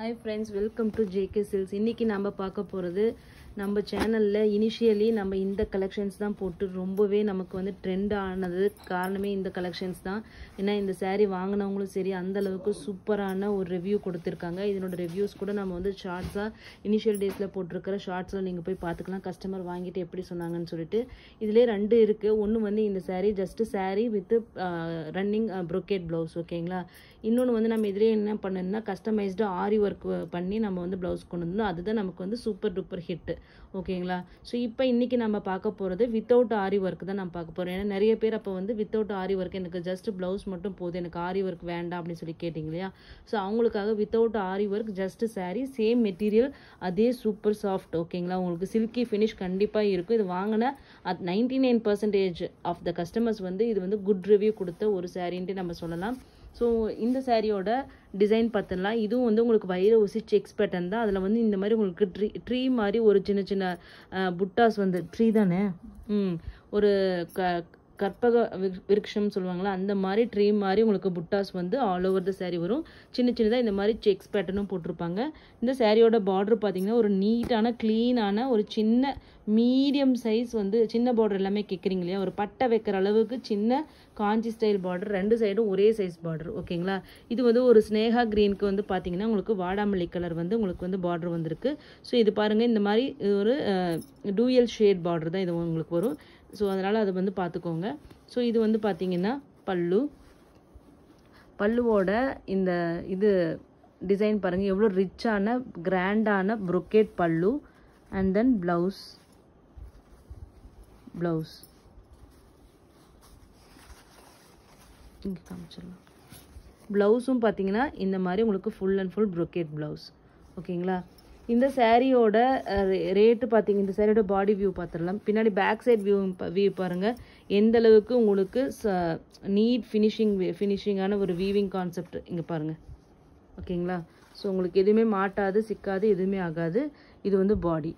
Hi friends, welcome to JK Silks. இன்னைக்கு நம்ம பார்க்க போறது நம்ம சேனல்ல இனிஷியலி நம்ம இந்த கலெக்ஷன்ஸ் தான் போட்டு ரொம்பவே நமக்கு வந்து ட்ரெண்ட் ஆனது காரணமே இந்த கலெக்ஷன்ஸ் தான். ஏன்னா இந்த saree வாங்குனவங்களும் சரி அந்த அளவுக்கு சூப்பரான ஒரு ரிவ்யூ கொடுத்திருக்காங்க. இதனோட ரிவ்யூஸ் கூட நம்ம வந்து ஷார்ட்ஸா இனிஷியல் டேஸ்ல போட்டுருக்கிற ஷார்ட்ஸ்ல நீங்க போய் பார்த்துக்கலாம். கஸ்டமர் வாங்கிட்டு எப்படி சொன்னாங்கன்னு சொல்லிட்டு இதுலயே ரெண்டு இருக்கு. ஒன்னு வந்து இந்த saree just saree with running brocade blouse ஓகேங்களா. இன்னொன்று வந்து நம்ம இதுலேயே என்ன பண்ணணும்னா கஸ்டமைஸ்டு ஆரி ஒர்க் பண்ணி நம்ம வந்து ப்ளவுஸ் கொண்டு வந்தோம். அதுதான் நமக்கு வந்து சூப்பர் டூப்பர் ஹிட் ஓகேங்களா. ஸோ இப்போ இன்றைக்கி நம்ம பார்க்க போகிறது வித்தவுட் ஆரி ஒர்க் தான் நம்ம பார்க்க போகிறோம். ஏன்னா நிறைய பேர் அப்போ வந்து வித்தவுட் ஆரி ஒர்க் எனக்கு ஜஸ்ட் ப்ளவுஸ் மட்டும் போதும், எனக்கு ஆரி ஒர்க் வேண்டாம் அப்படின்னு சொல்லி கேட்டிங்க இல்லையா. ஸோ அவங்களுக்காக without aari work just saree same material அதே சூப்பர் சாஃப்ட் ஓகேங்களா. உங்களுக்கு சில்கி ஃபினிஷ் கண்டிப்பாக இருக்கும். இது வாங்கின 99% ஆஃப் த கஸ்டமர்ஸ் வந்து இது வந்து குட் ரிவ்யூ கொடுத்த ஒரு சாரின்ட்டு நம்ம சொல்லலாம். ஸோ இந்த சாரியோட டிசைன் பார்த்துடலாம். இதுவும் வந்து உங்களுக்கு வைர ஊசி செக்ஸ் பேட்டர்ன் தான். அதில் வந்து இந்த மாதிரி உங்களுக்கு ட்ரீ மாதிரி ஒரு சின்ன சின்ன புட்டாஸ் வந்து ட்ரீ தானே ஒரு கற்பக விருட்சம் சொல்லுவாங்களா அந்த மாதிரி ட்ரீ மாதிரி உங்களுக்கு புட்டாஸ் வந்து ஆல் ஓவர் த saree வரும். சின்ன சின்னதாக இந்த மாதிரி செக்ஸ் பேட்டர்னும் போட்டிருப்பாங்க. இந்த சாரியோட பார்டர் பார்த்தீங்கன்னா ஒரு நீட்டான க்ளீனான ஒரு சின்ன மீடியம் சைஸ் வந்து சின்ன பார்டர் எல்லாமே கேட்குறீங்க இல்லையா, ஒரு பட்டை வைக்கிற அளவுக்கு சின்ன காஞ்சி ஸ்டைல் பார்டர், ரெண்டு சைடும் ஒரே சைஸ் பார்டர் ஓகேங்களா. இது வந்து ஒரு ஸ்னேகா கிரீனுக்கு வந்து பார்த்தீங்கன்னா உங்களுக்கு வாடாமல்லி கலர் வந்து உங்களுக்கு வந்து பார்டர் வந்திருக்கு. ஸோ இது பாருங்கள், இந்த மாதிரி ஒரு டூயல் ஷேட் பார்டர் தான் இது உங்களுக்கு வரும். ஸோ அதனால் அதை வந்து பார்த்துக்கோங்க. ஸோ இது வந்து பார்த்தீங்கன்னா பல்லுவோட இந்த இது டிசைன் பாருங்கள் எவ்வளோ ரிச்சான கிராண்டான brocade பல்லு. அண்ட் தென் ப்ளவுஸ் இங்கே காமிச்சிடலாம். ப்ளவுஸும் பார்த்தீங்கன்னா இந்த மாதிரி உங்களுக்கு full and full brocade blouse ஓகேங்களா. இந்த சாரியோட ரேட்டு பார்த்தீங்க, இந்த சாரியோட பாடி வியூ பார்த்துடலாம். பின்னாடி பேக் சைட் வியூ பாருங்கள் எந்த அளவுக்கு உங்களுக்கு நீட் ஃபினிஷிங்கான ஒரு வீவிங் கான்செப்ட் இங்கே பாருங்கள் ஓகேங்களா. ஸோ உங்களுக்கு எதுவுமே மாட்டாது, சிக்காது, எதுவுமே ஆகாது. இது வந்து பாடி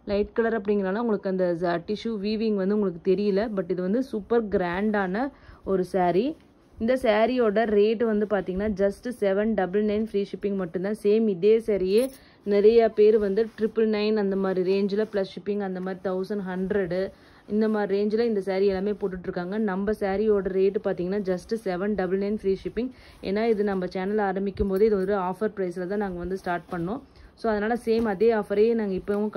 லைட் கலர் அப்படிங்கிறனால உங்களுக்கு அந்த டிஷ்யூ வீவிங் வந்து உங்களுக்கு தெரியல. பட் இது வந்து சூப்பர் கிராண்டான ஒரு saree. இந்த சாரியோட ரேட் வந்து பார்த்தீங்கன்னா ஜஸ்ட் 799 ஃப்ரீ ஷிப்பிங் மட்டும்தான். சேம் இதே சாரியே நிறைய பேர் வந்து 999 அந்த மாதிரி ரேஞ்சில் ப்ளஸ் ஷிப்பிங் அந்த மாதிரி 1100 இந்த மாதிரி ரேஞ்சில் இந்த saree எல்லாமே போட்டுட்ருக்காங்க. நம்ம சாரியோட ரேட்டு பார்த்தீங்கன்னா ஜஸ்ட் 799 ஃப்ரீ ஷிப்பிங். ஏன்னா இது நம்ம சேனல் ஆரம்பிக்கும் போதே இது ஒரு ஆஃபர் ப்ரைஸில் தான் நாங்கள் வந்து ஸ்டார்ட் பண்ணோம். ஸோ அதனால் சேம் அதே ஆஃபரையே நாங்கள் இப்போவும்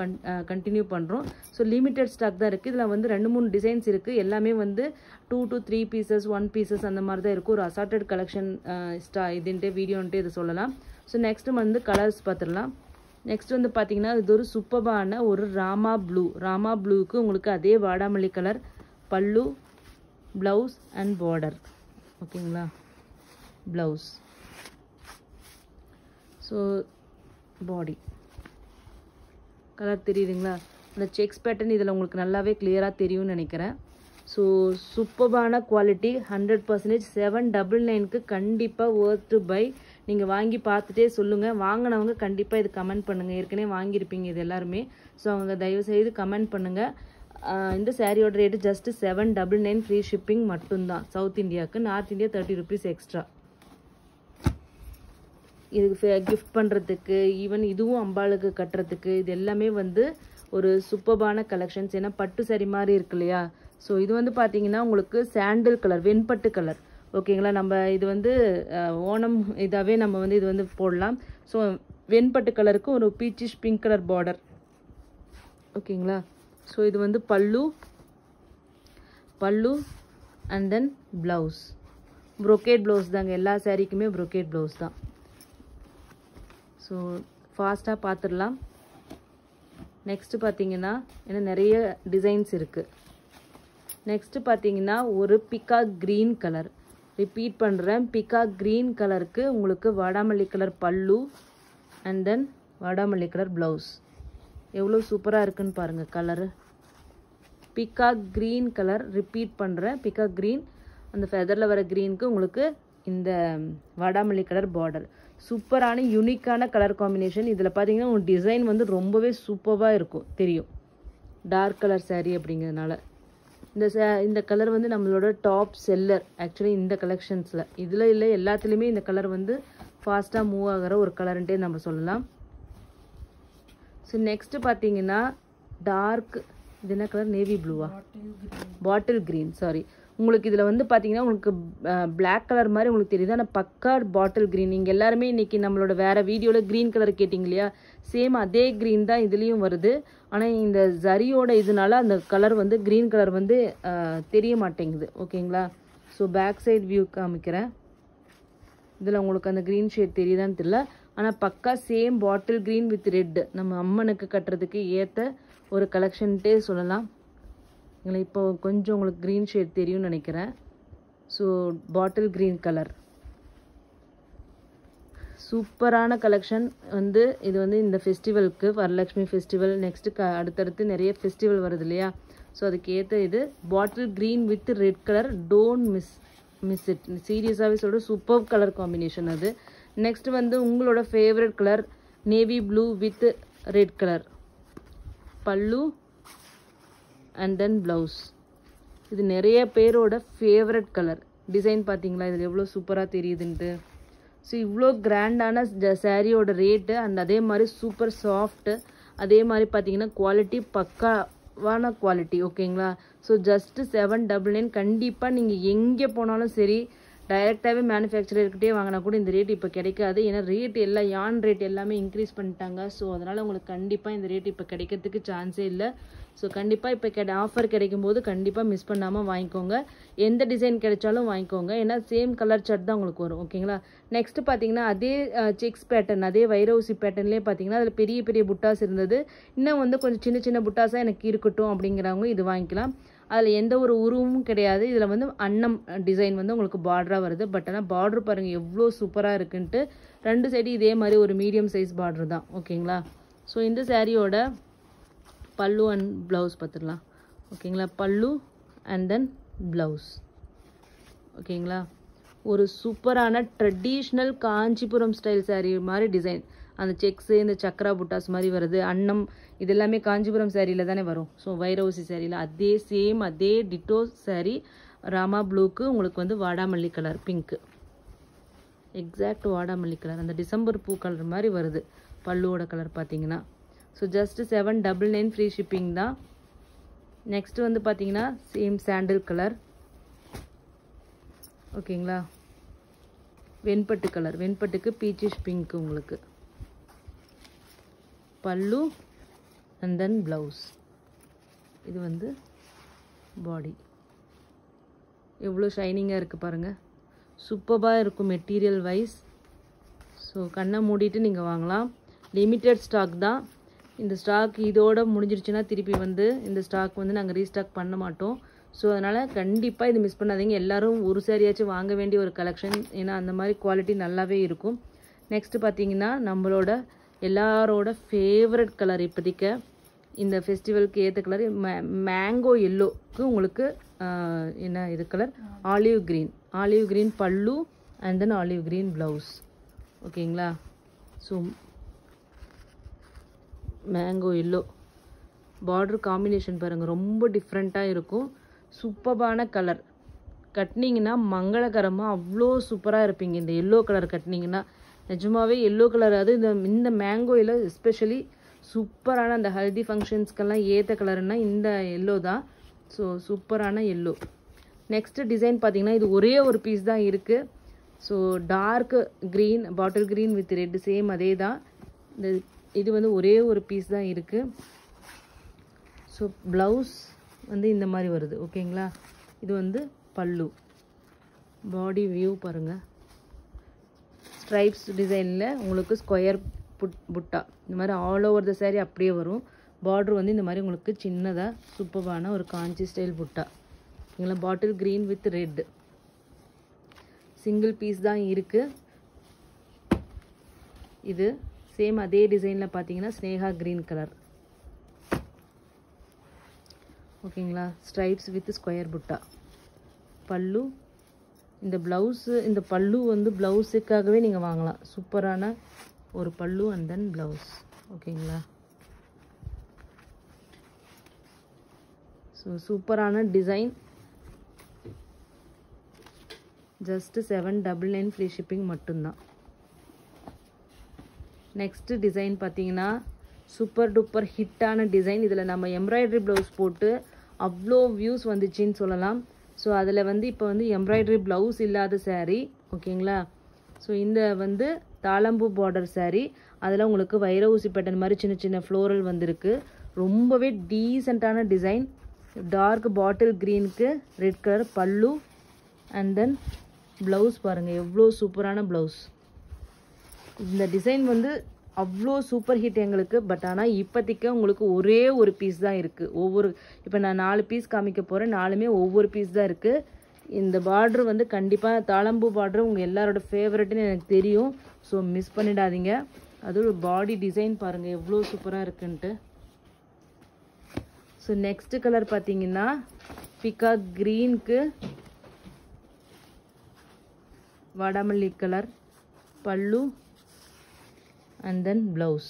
கண்டினியூ பண்ணுறோம். ஸோ லிமிட்டட் ஸ்டாக் தான் இருக்குது. இதில் வந்து 2-3 டிசைன்ஸ் இருக்குது. எல்லாமே வந்து 2 to 3 பீசஸ் 1 பீசஸ் அந்த மாதிரி தான் இருக்கும். ஒரு அசார்டட் கலெக்ஷன் இதுன்ட்டு வீடியோன்ட்டு இது சொல்லலாம். ஸோ நெக்ஸ்ட்டு வந்து கலர்ஸ் பார்த்துடலாம். நெக்ஸ்ட் வந்து பார்த்தீங்கன்னா இது ஒரு சூப்பரான ஒரு ராமா ப்ளூவுக்கு உங்களுக்கு அதே வாடாமல்லி கலர் பல்லு, ப்ளவுஸ் அண்ட் பார்டர் ஓகேங்களா. ப்ளவுஸ் ஸோ பாடி கலர் தெரியுதுங்களா. அந்த செக்ஸ் பேட்டர்ன் இதில் உங்களுக்கு நல்லாவே கிளியராக தெரியும்னு நினைக்கிறேன். ஸோ சூப்பரான குவாலிட்டி 100%. 799க்கு கண்டிப்பாக worth to buy. நீங்கள் வாங்கி பார்த்துட்டே சொல்லுங்கள். வாங்கினவங்க கண்டிப்பாக இது கமெண்ட் பண்ணுங்கள். ஏற்கனவே வாங்கியிருப்பீங்க இது எல்லாருமே. ஸோ அவங்க தயவுசெய்து கமெண்ட் பண்ணுங்கள். இந்த சாரியோட ரேட்டு ஜஸ்ட் 799 ஃப்ரீ ஷிப்பிங் மட்டும்தான் சவுத் இந்தியாவுக்கு. North India 30 rupees extra. இதுக்கு கிஃப்ட் பண்ணுறதுக்கு ஈவன் இதுவும் அம்பாளுக்கு கட்டுறதுக்கு இது எல்லாமே வந்து ஒரு சூப்பரான கலெக்ஷன்ஸ். ஏன்னா பட்டு சாரி மாதிரி இருக்கு இல்லையா. ஸோ இது வந்து பார்த்தீங்கன்னா உங்களுக்கு சாண்டில் கலர், வெண்பட்டு கலர் ஓகேங்களா. நம்ம இது வந்து ஓணம் இதாகவே நம்ம வந்து இது வந்து போடலாம். ஸோ வெண்பட்டு கலருக்கு ஒரு பீச்சிஷ் பிங்க் கலர் பார்டர் ஓகேங்களா. ஸோ இது வந்து பல்லு and then blouse brocade blouse தாங்க. எல்லா சாரீக்குமே brocade ப்ளவுஸ் தான். ஸோ ஃபாஸ்ட்டாக பார்த்துடலாம். நெக்ஸ்ட்டு பார்த்தீங்கன்னா ஏன்னா நிறைய டிசைன்ஸ் இருக்குது. நெக்ஸ்ட்டு பார்த்தீங்கன்னா ஒரு பிகாக் க்ரீன் கலர், ரிப்பீட் பண்ணுறேன், பிகாக் க்ரீன் கலருக்கு உங்களுக்கு வாடாமல்லி கலர் பல்லு அண்ட் தென் வாடாமல்லி கலர் ப்ளவுஸ். எவ்வளோ சூப்பராக இருக்குன்னு பாருங்கள் colour. Peacock green colour, repeat பண்ணுறேன், பிகாக் க்ரீன், அந்த ஃபெதரில் வர க்ரீனுக்கு உங்களுக்கு இந்த வாடாமல்லி கலர் பார்டர். சூப்பரான யூனிக்கான கலர் காம்பினேஷன். இதில் பார்த்தீங்கன்னா உங்கள் டிசைன் வந்து ரொம்பவே சூப்பராக இருக்கும் தெரியும். டார்க் கலர் saree அப்படிங்கிறதுனால இந்த கலர் வந்து நம்மளோட டாப் செல்லர் ஆக்சுவலி இந்த கலெக்ஷன்ஸில். இதில் இல்லை எல்லாத்துலேயுமே இந்த கலர் வந்து ஃபாஸ்ட்டாக மூவ் ஆகிற ஒரு கலர்ன்ட்டே நம்ம சொல்லலாம். ஸோ நெக்ஸ்ட்டு பார்த்தீங்கன்னா டார்க், இது என்ன கலர், நேவி ப்ளூவா, பாட்டில் க்ரீன், சாரி. உங்களுக்கு இதில் வந்து பார்த்தீங்கன்னா உங்களுக்கு பிளாக் கலர் மாதிரி உங்களுக்கு தெரியுது, ஆனால் பக்கா பாட்டில் க்ரீன். நீங்கள் எல்லாருமே இன்றைக்கி நம்மளோட வேறு வீடியோவில் க்ரீன் கலர் கேட்டிங்க இல்லையா, சேம் அதே க்ரீன் தான் இதுலேயும் வருது. ஆனால் இந்த ஜரியோட இதனால அந்த கலர் வந்து க்ரீன் கலர் வந்து தெரிய மாட்டேங்குது. ஓகேங்களா. ஸோ பேக் சைட் வியூ காமிக்கிறேன். இதில் உங்களுக்கு அந்த க்ரீன் ஷேட் தெரியுதான்னு தெரியல, ஆனால் பக்கா same bottle green with red நம்ம அம்மனுக்கு கட்டுறதுக்கு ஏற்ற ஒரு கலெக்ஷன்ட்டே சொல்லலாம். இப்போ கொஞ்சம் உங்களுக்கு க்ரீன் ஷேட் தெரியும்னு நினைக்கிறேன். ஸோ பாட்டில் க்ரீன் கலர் சூப்பரான கலெக்ஷன் வந்து இது வந்து இந்த ஃபெஸ்டிவலுக்கு, வரலட்சுமி ஃபெஸ்டிவல், நெக்ஸ்ட்டு அடுத்தடுத்து நிறைய ஃபெஸ்டிவல் வருது இல்லையா, ஸோ அதுக்கு ஏற்ற இது bottle green with red colour. Don't miss it, சீரியஸாகவே சொல்கிறேன், சூப்பர் கலர் காம்பினேஷன் அது. நெக்ஸ்ட் வந்து உங்களோட favourite colour navy blue with red colour, pallu and then blouse. இது நிறைய பேரோட ஃபேவரட் கலர். டிசைன் பார்த்தீங்களா இதில் எவ்வளோ சூப்பராக தெரியுதுன்ட்டு. ஸோ இவ்வளோ கிராண்டான சாரியோட ரேட்டு அண்ட் அதே மாதிரி சூப்பர் சாஃப்ட்டு, அதே மாதிரி பார்த்தீங்கன்னா குவாலிட்டி பக்காவான குவாலிட்டி. ஓகேங்களா. So just 799. கண்டிப்பாக நீங்கள் எங்கே போனாலும் சரி டைரெக்டாகவே மேனுஃபேக்சரர்கிட்டே வாங்கினா கூட இந்த ரேட் இப்போ கிடைக்காது. ஏன்னா ரேட் எல்லாம் யான் ரேட் எல்லாமே இன்க்ரீஸ் பண்ணிட்டாங்க. ஸோ அதனால் உங்களுக்கு கண்டிப்பாக இந்த ரேட் இப்போ கிடைக்கிறதுக்கு சான்ஸே இல்லை. ஸோ கண்டிப்பாக இப்போ ஆஃபர் கிடைக்கும் போது கண்டிப்பாக மிஸ் பண்ணாமல் வாங்கிக்கோங்க. எந்த டிசைன் கிடைச்சாலும் வாங்கிக்கோங்க, ஏன்னா சேம் கலர் சார்ட் தான் உங்களுக்கு வரும். ஓகேங்களா. நெக்ஸ்ட்டு பார்த்தீங்கன்னா அதே செக்ஸ் பேட்டர்ன், அதே வைரவுசி பேட்டர்ன்லேயே பார்த்தீங்கன்னா அதில் பெரிய பெரிய புட்டாஸ் இருந்தது. இன்னும் வந்து கொஞ்சம் சின்ன சின்ன புட்டாஸாக எனக்கு இருக்கட்டும் அப்படிங்கிறவங்க இது வாங்கிக்கலாம். அதில் எந்த ஒரு உருவமும் கிடையாது. இதில் வந்து அன்னம் டிசைன் வந்து உங்களுக்கு பார்டராக வருது. பட் ஆனால் பார்டர் பாருங்கள் எவ்வளோ சூப்பராக இருக்குன்ட்டு. ரெண்டு சைடு இதே மாதிரி ஒரு மீடியம் சைஸ் பார்டர் தான். ஓகேங்களா. ஸோ இந்த சாரியோட பல்லு அண்ட் ப்ளவுஸ் பார்த்துடலாம். ஓகேங்களா. பல்லு அண்ட் தென் ப்ளவுஸ். ஓகேங்களா. ஒரு சூப்பரான ட்ரெடிஷ்னல் காஞ்சிபுரம் ஸ்டைல் சாரீ மாதிரி டிசைன். அந்த செக்ஸு, இந்த சக்ரா புட்டாஸ் மாதிரி வருது. அன்னம் இது எல்லாமே காஞ்சிபுரம் சாரியில் தானே வரும். ஸோ வைரவுசி சாரியில் அதே சேம் அதே டிட்டோ சாரீ. ராமா ப்ளூக்கு உங்களுக்கு வந்து வாடாமல்லி கலர் பிங்க்கு, எக்ஸாக்ட் வாடாமல்லி கலர், அந்த டிசம்பர் பூ கலர் மாதிரி வருது பல்லுவோட கலர் பார்த்தீங்கன்னா. ஸோ ஜஸ்ட்டு 799 ஃப்ரீ ஷிப்பிங் தான். நெக்ஸ்ட்டு வந்து பார்த்தீங்கன்னா சேம் சாண்டில் கலர். ஓகேங்களா. வெண்பட்டு கலர், வெண்பட்டுக்கு பீச்சிஷ் பிங்க் உங்களுக்கு பல்லு அண்ட் தென் ப்ளவுஸ். இது வந்து பாடி எவ்வளோ ஷைனிங்காக இருக்குது பாருங்கள், சூப்பராக இருக்கும் மெட்டீரியல் வைஸ். ஸோ கண்ணை மூடிட்டு நீங்கள் வாங்கலாம். லிமிட்டட் ஸ்டாக் தான். இந்த ஸ்டாக் இதோட முடிஞ்சிருச்சுன்னா திருப்பி வந்து இந்த ஸ்டாக் வந்து நாங்கள் ரீஸ்டாக் பண்ண மாட்டோம். ஸோ அதனால் கண்டிப்பாக இது மிஸ் பண்ணாதீங்க. எல்லோரும் ஒரு சாரியாச்சும் வாங்க வேண்டிய ஒரு கலெக்ஷன், ஏன்னா அந்த மாதிரி குவாலிட்டி நல்லாவே இருக்கும். நெக்ஸ்ட்டு பார்த்தீங்கன்னா நம்மளோட எல்லாரோட ஃபேவரட் கலர் இப்போதைக்கு இந்த ஃபெஸ்டிவலுக்கு ஏற்ற கலர் மேங்கோ எல்லோக்கு உங்களுக்கு என்ன இது colour, olive green. Olive green pallu and then olive green blouse. ஓகேங்களா. So mango yellow border combination பாருங்கள் ரொம்ப டிஃப்ரெண்ட்டாக இருக்கும். சூப்பரான கலர். கட்டினீங்கன்னா மங்களகரமாக அவ்வளோ சூப்பராக இருப்பீங்க. இந்த எல்லோ கலர் கட்டினீங்கன்னா நிஜமாவே எல்லோ கலர், அது இந்த மேங்கோ எல்லோ எஸ்பெஷலி சூப்பரான அந்த ஹல்தி ஃபங்க்ஷன்ஸ்க்கெல்லாம் ஏற்ற கலர்னால் இந்த எல்லோ தான். ஸோ சூப்பரான எல்லோ. நெக்ஸ்ட்டு டிசைன் பார்த்தீங்கன்னா இது ஒரே ஒரு பீஸ் தான் இருக்குது. So dark green, bottle green with red same அதே தான். இது வந்து ஒரே ஒரு பீஸ் தான் இருக்குது. ஸோ ப்ளவுஸ் வந்து இந்த மாதிரி வருது. ஓகேங்களா. இது வந்து பல்லு. பாடி வியூ பாருங்கள், ஸ்ட்ரைப்ஸ் டிசைனில் உங்களுக்கு ஸ்கொயர் புட்டா இந்த மாதிரி ஆல் ஓவர் த சாரீ அப்படியே வரும். பார்டர் வந்து இந்த மாதிரி உங்களுக்கு சின்னதாக சூப்பரான ஒரு காஞ்சி ஸ்டைல் புட்டா. ஓகேங்களா. Bottle green with red single piece தான் இருக்குது. இது சேம் அதே டிசைனில் பார்த்தீங்கன்னா ஸ்னேகா க்ரீன் கலர். ஓகேங்களா. ஸ்ட்ரைப்ஸ் வித் ஸ்கொயர் புட்டா. பல்லு, இந்த ப்ளவுஸு, இந்த பல்லு வந்து ப்ளவுஸுக்காகவே நீங்கள் வாங்கலாம். சூப்பரான ஒரு பல்லு அண்ட் தென் ப்ளவுஸ். ஓகேங்களா. ஸோ சூப்பரான டிசைன். ஜஸ்ட்டு 799 ஃப்ரீ ஷிப்பிங் மட்டும்தான். நெக்ஸ்ட்டு டிசைன் பார்த்தீங்கன்னா சூப்பர் டூப்பர் ஹிட்டான டிசைன். இதில் நம்ம எம்ப்ராய்டரி ப்ளவுஸ் போட்டு அவ்வளோ வியூஸ் வந்துச்சுன்னு சொல்லலாம். ஸோ அதில் வந்து இப்போ வந்து எம்ப்ராய்டரி ப்ளவுஸ் இல்லாத saree ஓகேங்களா. ஸோ இந்த வந்து தாளம்பூ பார்டர் saree. அதில் உங்களுக்கு வைர ஊசி பேட்டர்ன் மாதிரி சின்ன சின்ன ஃப்ளோரல் வந்திருக்கு. ரொம்பவே டீசெண்டான டிசைன். டார்க் பாட்டில் க்ரீனுக்கு red colour pallu and then blouse பாருங்கள் எவ்வளோ சூப்பரான ப்ளவுஸ். இந்த டிசைன் வந்து அவ்வளோ சூப்பர் ஹிட் எங்களுக்கு. பட் ஆனால் இப்போதைக்கு உங்களுக்கு ஒரே ஒரு பீஸ் தான் இருக்குது. இப்போ நான் 4 பீஸ் காமிக்க போகிறேன். 4மே ஒவ்வொரு பீஸ் தான் இருக்குது. இந்த பார்ட்ரு வந்து கண்டிப்பாக தாளம்பூ பார்ட்ரு உங்கள் எல்லாரோட ஃபேவரட்னு எனக்கு தெரியும். ஸோ மிஸ் பண்ணிடாதீங்க. அது பாடி டிசைன் பாருங்கள் எவ்வளோ சூப்பராக இருக்குன்ட்டு. ஸோ நெக்ஸ்ட் கலர் பார்த்தீங்கன்னா பிகாக் க்ரீனுக்கு வாடாமல்லி colour pallu and then blouse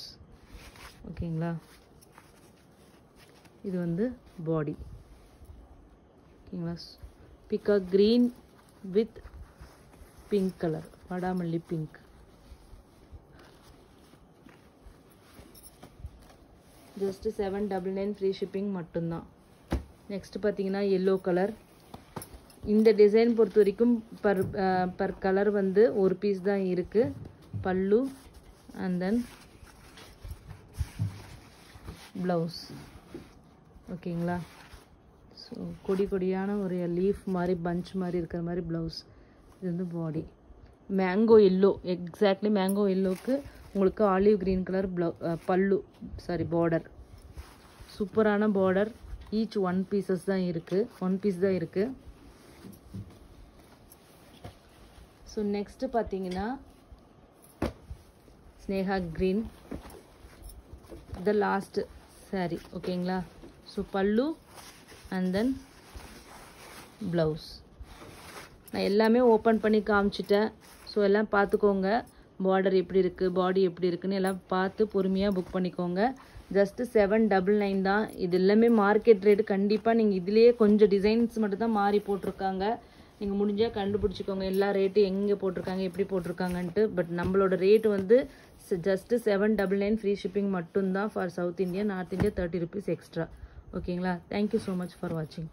ஓகேங்களா. இது வந்து பாடி ஓகேங்களா. Peacock green with pink colour வாடாமல்லி பிங்க். ஜஸ்ட் 799 ஃப்ரீ ஷிப்பிங் மட்டும்தான். நெக்ஸ்ட் பார்த்தீங்கன்னா எல்லோ கலர். இந்த டிசைன் பொறுத்த வரைக்கும் பர் கலர் வந்து ஒரு பீஸ் தான் இருக்குது. பல்லு அண்ட் தென் ப்ளவுஸ் ஓகேங்களா. ஸோ கொடியான ஒரு லீஃப் மாதிரி பஞ்ச் மாதிரி இருக்கிற மாதிரி ப்ளவுஸ். இது வந்து பாடி மேங்கோ எல்லோ. எக்ஸாக்ட்லி மேங்கோ எல்லோவுக்கு உங்களுக்கு ஆலிவ் க்ரீன் கலர் பல்லு பார்டர். சூப்பரான பார்டர். ஈச் 1 பீசஸ் தான் இருக்குது. 1 பீஸ் தான் இருக்குது. ஸோ நெக்ஸ்ட்டு பார்த்தீங்கன்னா Sneha green the last saree ஓகேங்களா. ஸோ பல்லு அண்ட் தென் ப்ளவுஸ். நான் எல்லாமே ஓப்பன் பண்ணி காமிச்சிட்டேன். ஸோ எல்லாம் பார்த்துக்கோங்க. பார்டர் எப்படி இருக்குது பாடி எப்படி இருக்குன்னு எல்லாம் பார்த்து பொறுமையாக புக் பண்ணிக்கோங்க. ஜஸ்ட்டு 799 தான். இது எல்லாமே மார்க்கெட் ரேட்டு. கண்டிப்பாக நீங்கள் இதிலேயே கொஞ்சம் டிசைன்ஸ் மட்டும் தான் மாறி போட்டிருக்காங்க. நீங்கள் முடிஞ்சால் கண்டுபிடிச்சிக்கோங்க எல்லா ரேட்டு எங்கே போட்டிருக்காங்க எப்படி போட்டிருக்காங்கன்ட்டு. பட் நம்மளோட ரேட்டு வந்து ஜஸ்ட்டு 799 ஃப்ரீ ஷிப்பிங் மட்டும்தான் for south India. North India 30 rupees extra ஓகேங்களா. தேங்க்யூ ஸோ மச் ஃபார் வாட்சிங்.